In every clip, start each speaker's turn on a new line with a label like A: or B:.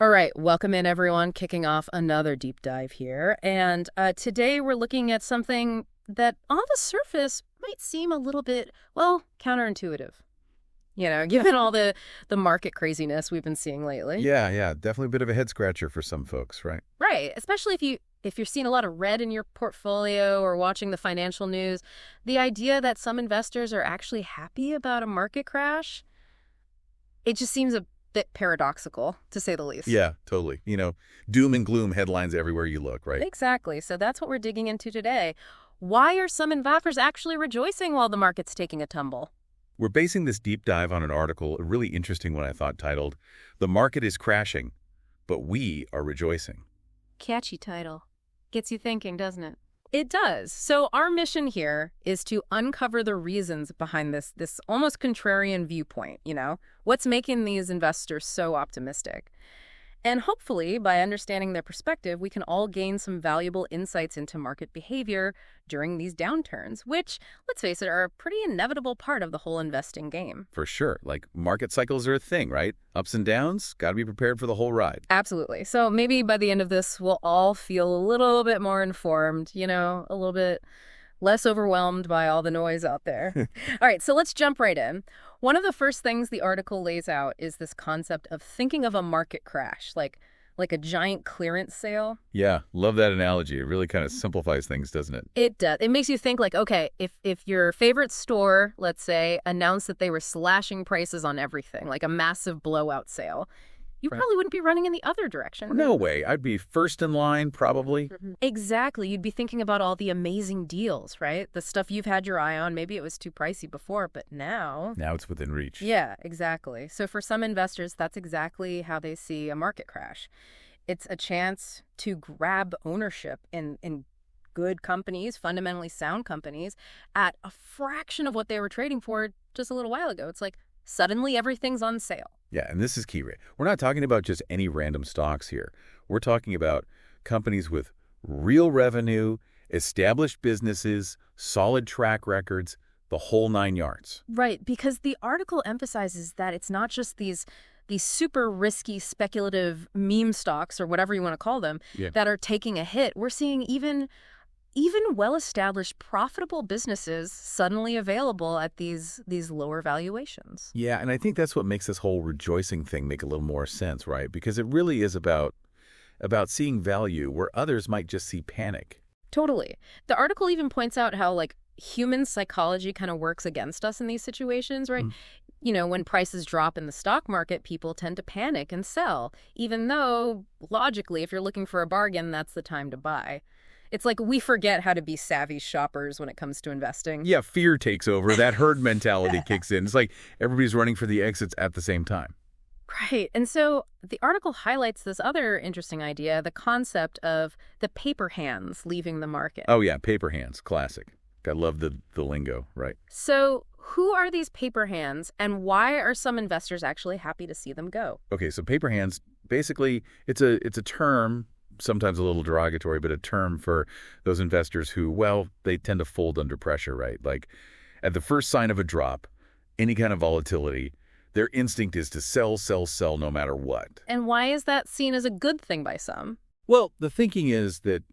A: All right, welcome in everyone, kicking off another deep dive here. And today we're looking at something that on the surface might seem a little bit, well, counterintuitive. Given all the market craziness we've been seeing lately.
B: Yeah, definitely a bit of a head scratcher for some folks, right?
A: Right, especially if you're seeing a lot of red in your portfolio or watching the financial news, the idea that some investors are actually happy about a market crash, it just seems a bit paradoxical, to say the least.
B: Yeah, totally. Doom and gloom headlines everywhere you look, right?
A: Exactly. So that's what we're digging into today. Why are some investors actually rejoicing while the market's taking a tumble?
B: We're basing this deep dive on an article, a really interesting one I thought, titled, "The Market is Crashing, but We Are Rejoicing."
A: Catchy title. Gets you thinking, doesn't it? It does. So our mission here is to uncover the reasons behind this almost contrarian viewpoint, What's making these investors so optimistic? And hopefully, by understanding their perspective, we can all gain some valuable insights into market behavior during these downturns, which, let's face it, are a pretty inevitable part of the whole investing game.
B: For sure. Like, market cycles are a thing, right? Ups and downs, got to be prepared for the whole ride.
A: Absolutely. So maybe by the end of this, we'll all feel a little bit more informed, a little bit less overwhelmed by all the noise out there. All right, so let's jump right in. One of the first things the article lays out is this concept of thinking of a market crash, like a giant clearance sale.
B: Yeah, love that analogy. It really kind of simplifies things, doesn't it?
A: It does. It makes you think like, okay, if your favorite store, let's say, announced that they were slashing prices on everything, like a massive blowout sale, you
B: Right.
A: probably wouldn't be running in the other direction.
B: No way. I'd be first in line, probably.
A: Exactly. You'd be thinking about all the amazing deals, right? The stuff you've had your eye on. Maybe it was too pricey before, but now...
B: Now it's within reach.
A: Yeah, exactly. So for some investors, that's exactly how they see a market crash. It's a chance to grab ownership in good companies, fundamentally sound companies, at a fraction of what they were trading for just a little while ago. It's like suddenly everything's on sale.
B: Yeah, and this is key. We're not talking about just any random stocks here. We're talking about companies with real revenue, established businesses, solid track records, the whole nine yards.
A: Right, because the article emphasizes that it's not just these super risky speculative meme stocks or whatever you want to call them that are taking a hit. We're seeing even well-established profitable businesses suddenly available at these lower valuations.
B: Yeah, and I think that's what makes this whole rejoicing thing make a little more sense, right? Because it really is about seeing value where others might just see panic.
A: Totally. The article even points out how human psychology kind of works against us in these situations, right? When prices drop in the stock market, people tend to panic and sell, even though logically, if you're looking for a bargain, that's the time to buy. It's like we forget how to be savvy shoppers when it comes to investing.
B: Yeah, fear takes over. That herd mentality kicks in. It's like everybody's running for the exits at the same time.
A: Right. And so the article highlights this other interesting idea, the concept of the paper hands leaving the market.
B: Oh, yeah, paper hands. Classic. I love the lingo, right?
A: So who are these paper hands and why are some investors actually happy to see them go?
B: Okay, so paper hands, basically, it's a term, sometimes a little derogatory, but a term for those investors who, well, they tend to fold under pressure, right? Like at the first sign of a drop, any kind of volatility, their instinct is to sell, sell, sell no matter what.
A: And why is that seen as a good thing by some?
B: Well, the thinking is that,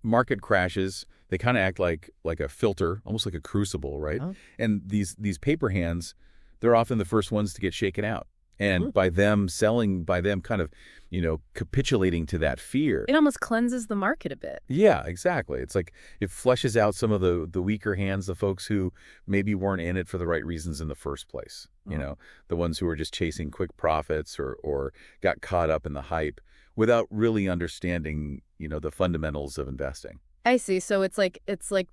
B: market crashes, they kind of act like a filter, almost like a crucible, right?
A: Oh.
B: And these paper hands, they're often the first ones to get shaken out. And by them selling, by them kind of, capitulating to that fear.
A: It almost cleanses the market a bit.
B: Yeah, exactly. It's like it flushes out some of the weaker hands, the folks who maybe weren't in it for the right reasons in the first place. The ones who were just chasing quick profits or got caught up in the hype without really understanding, the fundamentals of investing.
A: I see. So it's like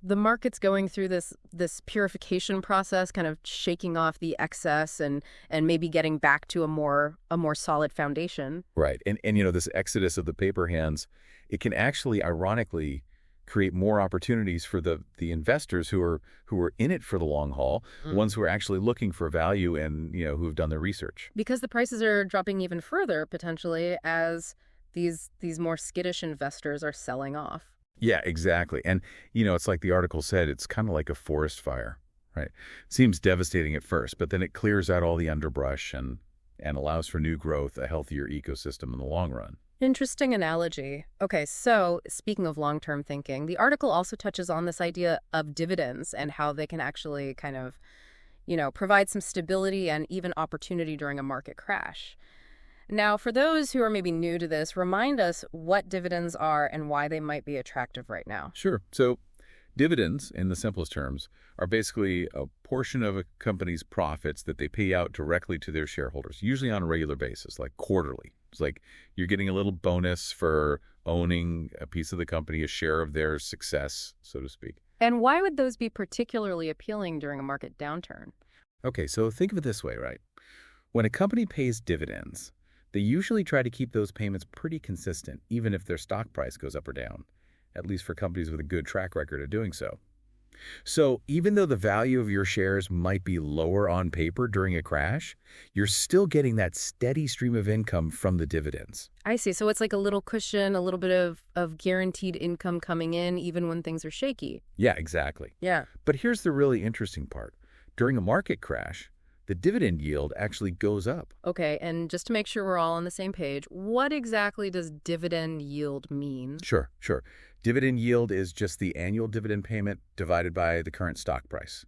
A: the market's going through this purification process, kind of shaking off the excess and maybe getting back to a more solid foundation.
B: Right. And this exodus of the paper hands, it can actually ironically create more opportunities for the investors who are in it for the long haul, the ones who are actually looking for value and, who have done their research.
A: Because the prices are dropping even further potentially as these more skittish investors are selling off.
B: Yeah, exactly. And, it's like the article said, it's kind of like a forest fire, right? Seems devastating at first, but then it clears out all the underbrush and and allows for new growth, a healthier ecosystem in the long run.
A: Interesting analogy. Okay, so speaking of long-term thinking, the article also touches on this idea of dividends and how they can actually kind of, provide some stability and even opportunity during a market crash. Now, for those who are maybe new to this, remind us what dividends are and why they might be attractive right now.
B: Sure. So dividends, in the simplest terms, are basically a portion of a company's profits that they pay out directly to their shareholders, usually on a regular basis, like quarterly. It's like you're getting a little bonus for owning a piece of the company, a share of their success, so to speak.
A: And why would those be particularly appealing during a market downturn?
B: Okay, so think of it this way, right? When a company pays dividends, they usually try to keep those payments pretty consistent, even if their stock price goes up or down, at least for companies with a good track record of doing so. So even though the value of your shares might be lower on paper during a crash, you're still getting that steady stream of income from the dividends.
A: I see. So it's like a little cushion, a little bit of guaranteed income coming in, even when things are shaky.
B: Yeah, exactly.
A: Yeah.
B: But here's the really interesting part. During a market crash, the dividend yield actually goes up.
A: Okay, and just to make sure we're all on the same page, what exactly does dividend yield mean?
B: Sure. Dividend yield is just the annual dividend payment divided by the current stock price.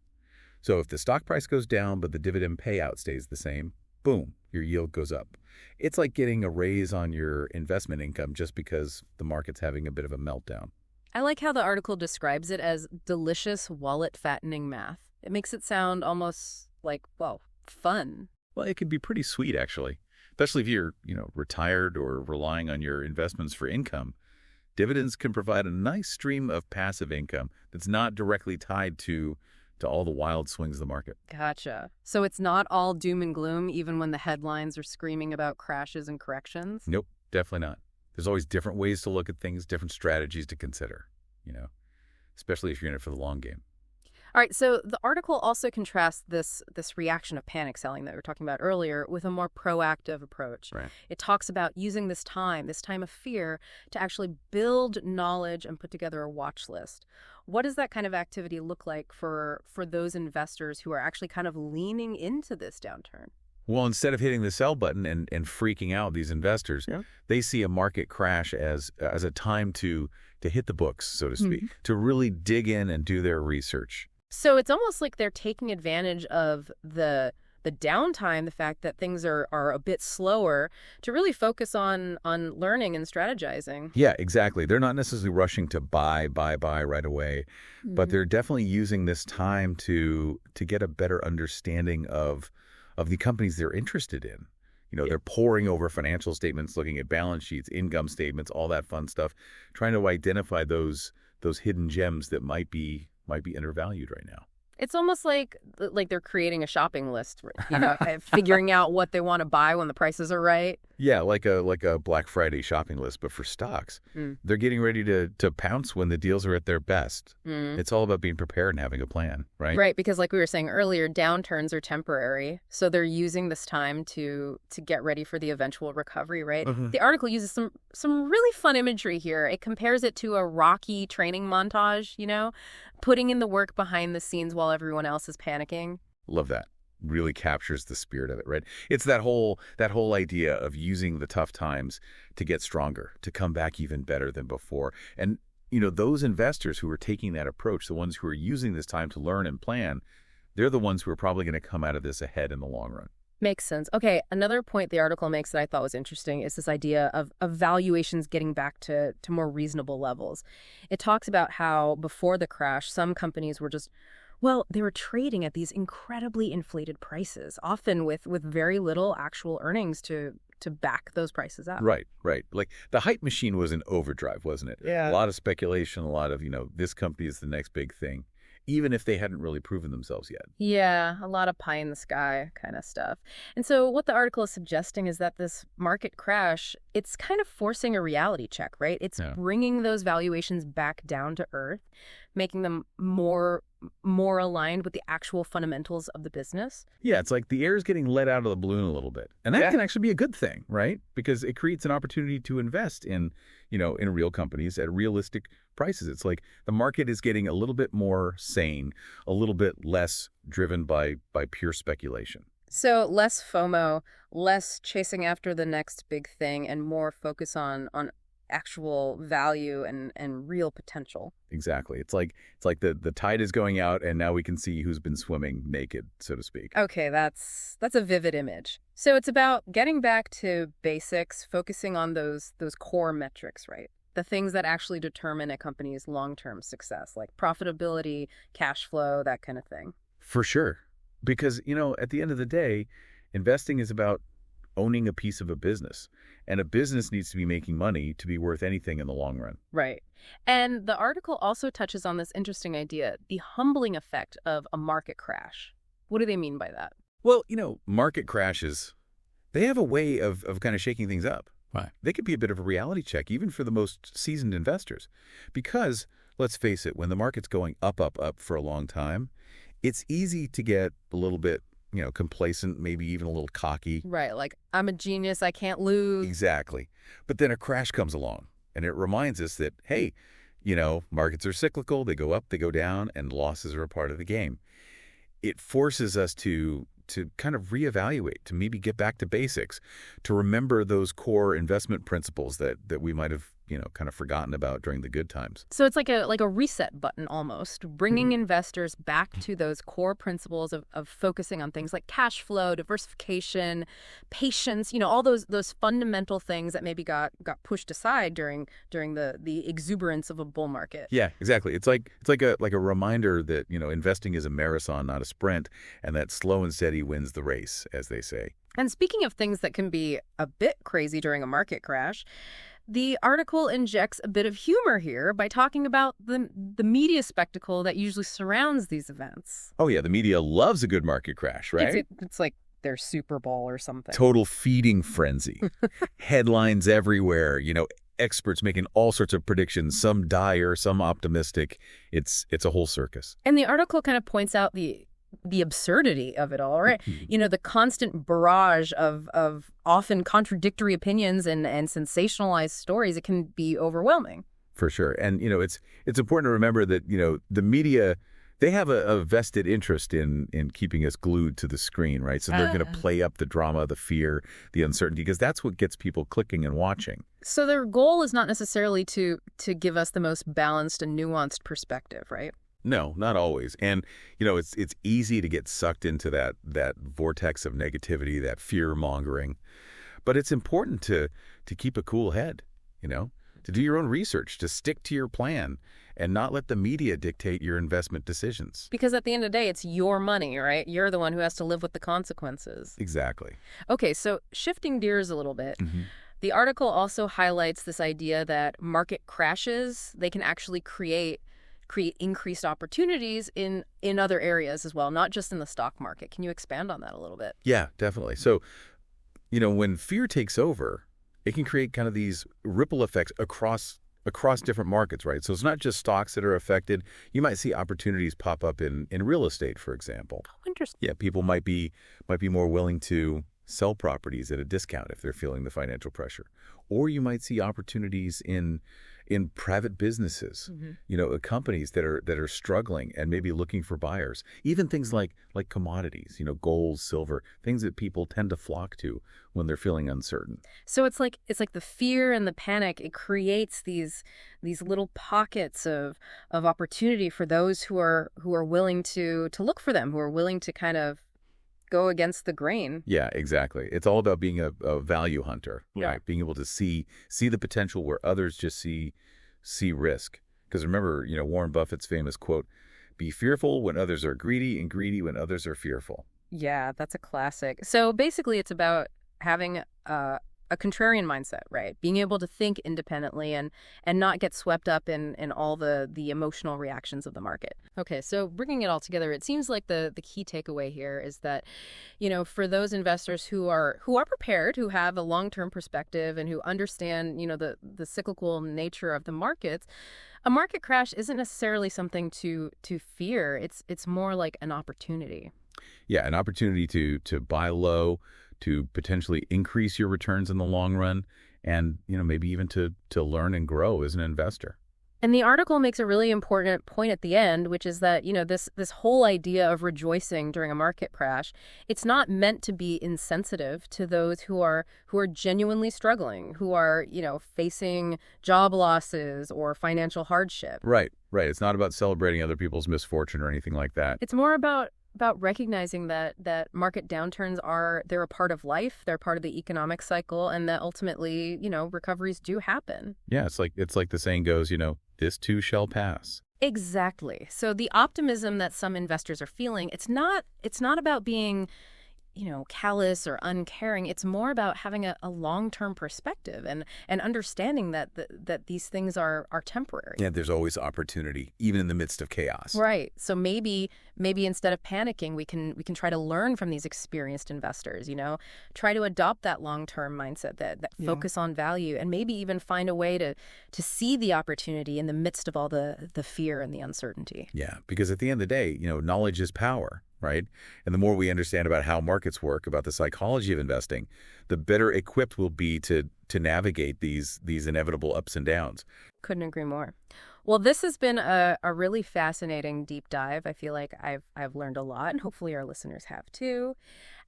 B: So if the stock price goes down but the dividend payout stays the same, boom, your yield goes up. It's like getting a raise on your investment income just because the market's having a bit of a meltdown.
A: I like how the article describes it as delicious wallet-fattening math. It makes it sound almost like, well, fun.
B: Well, it can be pretty sweet, actually, especially if you're, retired or relying on your investments for income. Dividends can provide a nice stream of passive income that's not directly tied to all the wild swings of the market.
A: Gotcha. So it's not all doom and gloom, even when the headlines are screaming about crashes and corrections?
B: Nope, definitely not. There's always different ways to look at things, different strategies to consider, especially if you're in it for the long game.
A: All right, so the article also contrasts this reaction of panic selling that we were talking about earlier with a more proactive approach.
B: Right.
A: It talks about using this time of fear, to actually build knowledge and put together a watch list. What does that kind of activity look like for those investors who are actually kind of leaning into this downturn?
B: Well, instead of hitting the sell button and freaking out these investors,
A: Yeah.
B: they see a market crash as a time to hit the books, so to speak, to really dig in and do their research.
A: So it's almost like they're taking advantage of the downtime, the fact that things are a bit slower, to really focus on learning and strategizing.
B: Yeah, exactly. They're not necessarily rushing to buy right away, but they're definitely using this time to get a better understanding of the companies they're interested in. They're poring over financial statements, looking at balance sheets, income statements, all that fun stuff, trying to identify those hidden gems that might be undervalued right now.
A: It's almost like they're creating a shopping list, figuring out what they want to buy when the prices are right.
B: Yeah, like a Black Friday shopping list, but for stocks. They're getting ready to pounce when the deals are at their best. It's all about being prepared and having a plan, right?
A: Right, because like we were saying earlier, downturns are temporary. So they're using this time to get ready for the eventual recovery, right? The article uses some really fun imagery here. It compares it to a Rocky training montage, putting in the work behind the scenes while everyone else is panicking.
B: Love that. Really captures the spirit of it, right? It's that whole idea of using the tough times to get stronger, to come back even better than before. And, those investors who are taking that approach, the ones who are using this time to learn and plan, they're the ones who are probably going to come out of this ahead in the long run.
A: Makes sense. Okay, another point the article makes that I thought was interesting is this idea of valuations getting back to more reasonable levels. It talks about how before the crash, some companies were they were trading at these incredibly inflated prices, often with very little actual earnings to back those prices up.
B: Right. Like the hype machine was in overdrive, wasn't it?
A: Yeah.
B: A lot of speculation, a lot of, this company is the next big thing, even if they hadn't really proven themselves yet.
A: Yeah, a lot of pie in the sky kind of stuff. And so what the article is suggesting is that this market crash, it's kind of forcing a reality check, right? It's bringing those valuations back down to earth, making them more aligned with the actual fundamentals of the business.
B: Yeah, it's like the air is getting let out of the balloon a little bit. And that can actually be a good thing, right? Because it creates an opportunity to invest in real companies at realistic prices. It's like the market is getting a little bit more sane, a little bit less driven by pure speculation.
A: So less FOMO, less chasing after the next big thing, and more focus on actual value and real potential.
B: Exactly. It's like the tide is going out and now we can see who's been swimming naked, so to speak.
A: Okay, that's a vivid image. So it's about getting back to basics, focusing on those core metrics, right? The things that actually determine a company's long-term success, like profitability, cash flow, that kind of thing.
B: For sure. Because, at the end of the day, investing is about owning a piece of a business. And a business needs to be making money to be worth anything in the long run.
A: Right. And the article also touches on this interesting idea, the humbling effect of a market crash. What do they mean by that?
B: Well, market crashes, they have a way of kind of shaking things up.
C: Right.
B: They could be a bit of a reality check, even for the most seasoned investors. Because, let's face it, when the market's going up, up, up for a long time, it's easy to get a little bit, complacent, maybe even a little cocky.
A: Right, like, I'm a genius, I can't lose.
B: Exactly. But then a crash comes along, and it reminds us that, hey, markets are cyclical, they go up, they go down, and losses are a part of the game. It forces us to kind of reevaluate, to maybe get back to basics, to remember those core investment principles that we might have, kind of forgotten about during the good times.
A: So it's like a reset button almost, bringing investors back to those core principles of focusing on things like cash flow, diversification, patience, all those fundamental things that maybe got pushed aside during the exuberance of a bull market.
B: Yeah, exactly. It's like a reminder that, investing is a marathon, not a sprint, and that slow and steady wins the race, as they say.
A: And speaking of things that can be a bit crazy during a market crash, the article injects a bit of humor here by talking about the media spectacle that usually surrounds these events.
B: Oh, yeah, the media loves a good market crash, right?
A: It's like their Super Bowl or something.
B: Total feeding frenzy. Headlines everywhere, experts making all sorts of predictions, some dire, some optimistic. It's a whole circus.
A: And the article kind of points out the absurdity of it all, right? The constant barrage of often contradictory opinions and sensationalized stories, it can be overwhelming.
B: For sure. And, it's important to remember that, the media, they have a vested interest in keeping us glued to the screen, right? So they're going to play up the drama, the fear, the uncertainty, because that's what gets people clicking and watching.
A: So their goal is not necessarily to give us the most balanced and nuanced perspective, right?
B: No, not always. And, it's easy to get sucked into that vortex of negativity, that fear-mongering. But it's important to keep a cool head, to do your own research, to stick to your plan, and not let the media dictate your investment decisions.
A: Because at the end of the day, it's your money, right? You're the one who has to live with the consequences.
B: Exactly.
A: Okay, so shifting gears a little bit, the article also highlights this idea that market crashes, they can actually create increased opportunities in other areas as well, not just in the stock market. Can you expand on that a little bit?
B: Yeah, definitely. So, when fear takes over, it can create kind of these ripple effects across different markets, right? So it's not just stocks that are affected. You might see opportunities pop up in real estate, for example.
A: Oh, interesting.
B: Yeah, people might be more willing to sell properties at a discount if they're feeling the financial pressure. Or you might see opportunities in private businesses, companies that are struggling and maybe looking for buyers. Even things like commodities, gold, silver, things that people tend to flock to when they're feeling uncertain.
A: So it's like the fear and the panic, it creates these little pockets of opportunity for those who are willing to look for them, who are willing to kind of go against the grain.
B: Yeah, exactly. It's all about being a value hunter,
A: Yeah.
B: right? Being able to see the potential where others just see risk. Because remember, Warren Buffett's famous quote, "Be fearful when others are greedy and greedy when others are fearful."
A: Yeah, that's a classic. So basically it's about having a contrarian mindset, right? Being able to think independently and not get swept up in all the emotional reactions of the market. Okay, so bringing it all together, it seems like the key takeaway here is that, for those investors who are prepared, who have a long-term perspective and who understand, the cyclical nature of the markets, a market crash isn't necessarily something to fear. It's more like an opportunity.
B: Yeah, an opportunity to buy low, to potentially increase your returns in the long run, and maybe even to learn and grow as an investor.
A: And the article makes a really important point at the end, which is that, this whole idea of rejoicing during a market crash, it's not meant to be insensitive to those who are genuinely struggling, who are, facing job losses or financial hardship.
B: Right, right. It's not about celebrating other people's misfortune or anything like that.
A: It's more about recognizing that market downturns they're a part of life, they're part of the economic cycle, and that ultimately, recoveries do happen.
B: Yeah, it's like the saying goes, this too shall pass.
A: Exactly. So the optimism that some investors are feeling, it's not about being, callous or uncaring. It's more about having a long-term perspective and understanding that these things are temporary.
B: Yeah, there's always opportunity, even in the midst of chaos.
A: Right. So maybe instead of panicking, we can try to learn from these experienced investors, try to adopt that long-term mindset that
B: Yeah.
A: focus on value, and maybe even find a way to see the opportunity in the midst of all the fear and the uncertainty.
B: Yeah, because at the end of the day, knowledge is power, right? And the more we understand about how markets work, about the psychology of investing, the better equipped we'll be to navigate these inevitable ups and downs.
A: Couldn't agree more. Well, this has been a really fascinating deep dive. I feel like I've learned a lot, and hopefully our listeners have too.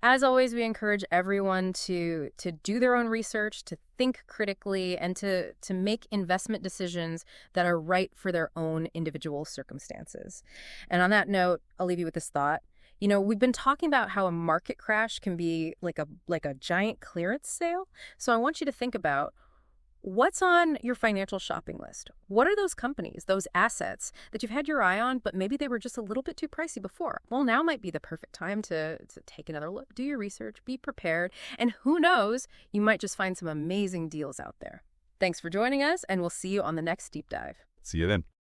A: As always, we encourage everyone to do their own research, to think critically, and to make investment decisions that are right for their own individual circumstances. And on that note, I'll leave you with this thought. We've been talking about how a market crash can be like a giant clearance sale. So I want you to think about what's on your financial shopping list. What are those companies, those assets that you've had your eye on, but maybe they were just a little bit too pricey before? Well, now might be the perfect time to take another look, do your research, be prepared, and who knows, you might just find some amazing deals out there. Thanks for joining us, and we'll see you on the next deep dive.
B: See you then.